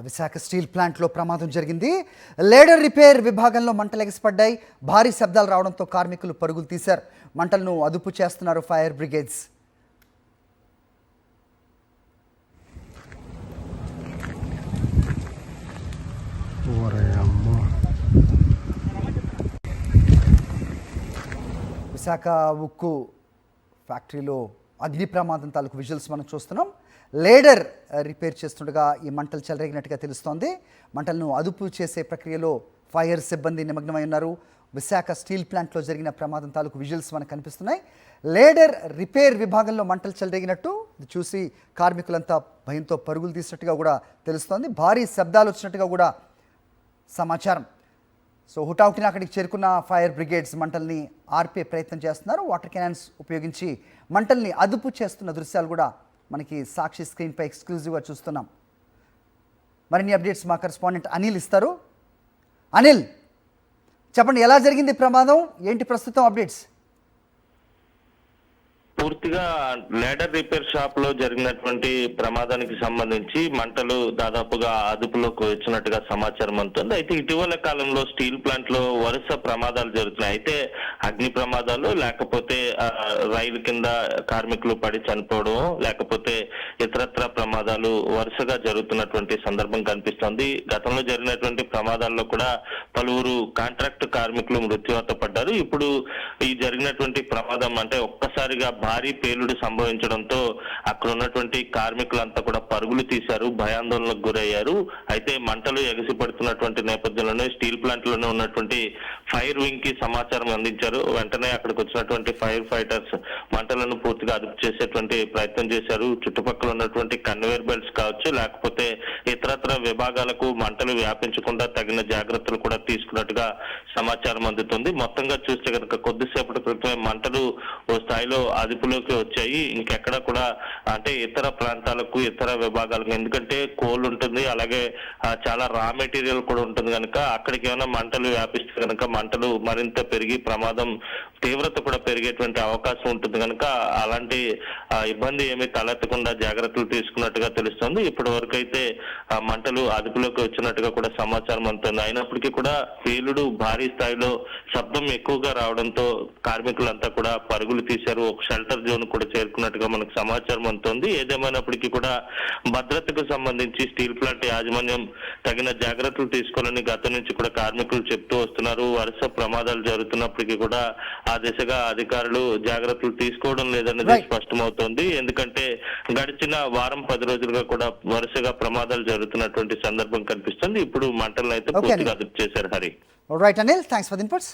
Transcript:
Visakha steel ప్లాంట్లో ప్రమాదం జరిగింది. లేడర్ రిపేర్ విభాగంలో మంటలు ఎగసిపడ్డాయి. భారీ శబ్దాలు రావడంతో కార్మికులు పరుగులు తీశారు. మంటలను అదుపు చేస్తున్నారు ఫైర్ బ్రిగేడ్స్. విశాఖ ఉక్కు ఫ్యాక్టరీలో అగ్ని ప్రమాదం తాలూకు విజువల్స్ మనం చూస్తున్నాం. లేడర్ రిపేర్ చేస్తుండగా ఈ మంటలు చెలరేగినట్టుగా తెలుస్తోంది. మంటలను అదుపు చేసే ప్రక్రియలో ఫైర్ సిబ్బంది నిమగ్నమై ఉన్నారు. విశాఖ స్టీల్ ప్లాంట్లో జరిగిన ప్రమాదం తాలూకు విజువల్స్ మనకు కనిపిస్తున్నాయి. లేడర్ రిపేర్ విభాగంలో మంటలు చెలరేగినట్టు చూసి కార్మికులంతా భయంతో పరుగులు తీసినట్టుగా కూడా తెలుస్తోంది. భారీ శబ్దాలు వచ్చినట్టుగా కూడా సమాచారం. సో హుటాహుటిన అక్కడికి చేరుకున్న ఫైర్ బ్రిగేడ్స్ మంటల్ని ఆర్పే ప్రయత్నం చేస్తున్నారు. వాటర్ కెనాన్స్ ఉపయోగించి మంటల్ని అదుపు చేస్తున్న దృశ్యాలు కూడా మనకి సాక్షి స్క్రీన్పై ఎక్స్క్లూజివ్గా చూస్తున్నాం. మరిన్ని అప్డేట్స్ మా కరెస్పాండెంట్ అనిల్ ఇస్తారు. అనిల్, చెప్పండి, ఎలా జరిగింది ప్రమాదం, ఏంటి ప్రస్తుతం అప్డేట్స్? పూర్తిగా లేడర్ రిపేర్ షాప్ లో జరిగినటువంటి ప్రమాదానికి సంబంధించి మంటలు దాదాపుగా అదుపులోకి వచ్చినట్టుగా సమాచారం అందుతుంది. అయితే ఇటీవల కాలంలో స్టీల్ ప్లాంట్ లో వరుస ప్రమాదాలు జరుగుతున్నాయి. అయితే అగ్ని ప్రమాదాలు, లేకపోతే రైలు కింద కార్మికులు పడి చనిపోవడం, లేకపోతే ఇతరత్ర ప్రమాదాలు వరుసగా జరుగుతున్నటువంటి సందర్భం కనిపిస్తోంది. గతంలో జరిగినటువంటి ప్రమాదాల్లో కూడా పలువురు కాంట్రాక్ట్ కార్మికులు మృత్యువాత పడ్డారు. ఇప్పుడు ఈ జరిగినటువంటి ప్రమాదం అంటే ఒక్కసారిగా భారీ పేలుడు సంభవించడంతో అక్కడ ఉన్నటువంటి కార్మికులంతా కూడా పరుగులు తీశారు, భయాందోళనకు గురయ్యారు. అయితే మంటలు ఎగసిపడుతున్నటువంటి నేపథ్యంలోనే స్టీల్ ప్లాంట్ లోనే ఉన్నటువంటి ఫైర్ వింగ్ కి సమాచారం అందించారు. వెంటనే అక్కడికి వచ్చినటువంటి ఫైర్ ఫైటర్స్ మంటలను పూర్తిగా అదుపు చేసేటువంటి ప్రయత్నం చేశారు. చుట్టుపక్కల ఉన్నటువంటి కన్వేయర్ బెల్ట్స్ కావచ్చు, లేకపోతే ఇతరత్ర విభాగాలకు మంటలు వ్యాపించకుండా తగిన జాగ్రత్తలు కూడా తీసుకున్నట్టుగా సమాచారం అందుతుంది. మొత్తంగా చూస్తే కనుక కొద్దిసేపటి క్రితమే మంటలు ఓ స్థాయిలో అదుపులోకి వచ్చాయి. ఇంకెక్కడ కూడా అంటే ఇతర ప్రాంతాలకు, ఇతర విభాగాలకు, ఎందుకంటే కోల్ ఉంటుంది, అలాగే చాలా రా మెటీరియల్ కూడా ఉంటుంది కనుక అక్కడికి ఏమైనా మంటలు వ్యాపిస్తే కనుక మంటలు మరింత పెరిగి ప్రమాదం తీవ్రత కూడా పెరిగేటువంటి అవకాశం ఉంటుంది కనుక అలాంటి ఇబ్బంది ఏమీ తలెత్తకుండా జాగ్రత్తలు తీసుకున్నట్టుగా తెలుస్తుంది. ఇప్పటి వరకు అయితే మంటలు అదుపులోకి వచ్చినట్టుగా కూడా సమాచారం అందుతుంది. అయినప్పటికీ కూడా పేలుడు భారీ స్థాయిలో శబ్దం ఎక్కువగా రావడంతో కార్మికులంతా కూడా పరుగులు తీశారు. ఒక షెల్టర్ జోన్ కూడా చేరుకున్నట్టుగా మనకు సమాచారం అందుతుంది. ఏదేమైనప్పటికీ కూడా భద్రతకు సంబంధించి స్టీల్ ప్లాంట్ యాజమాన్యం తగిన జాగ్రత్తలు తీసుకోవాలని గతం నుంచి కూడా కార్మికులు చెప్తూ వస్తున్నారు. వరుస ప్రమాదాలు జరుగుతున్నప్పటికీ కూడా ఆ దిశగా అధికారులు జాగ్రత్తలు తీసుకోవడం లేదన్నది స్పష్టమవుతోంది. ఎందుకంటే గడిచిన వారం 10 రోజులుగా కూడా వరుసగా ప్రమాదాలు జరుగుతున్నటువంటి సందర్భం కనిపిస్తుంది. ఇప్పుడు మంటలను అయితే పూర్తిగా అదుపు చేశారు. Hari. Right Anil, thanks for the inputs.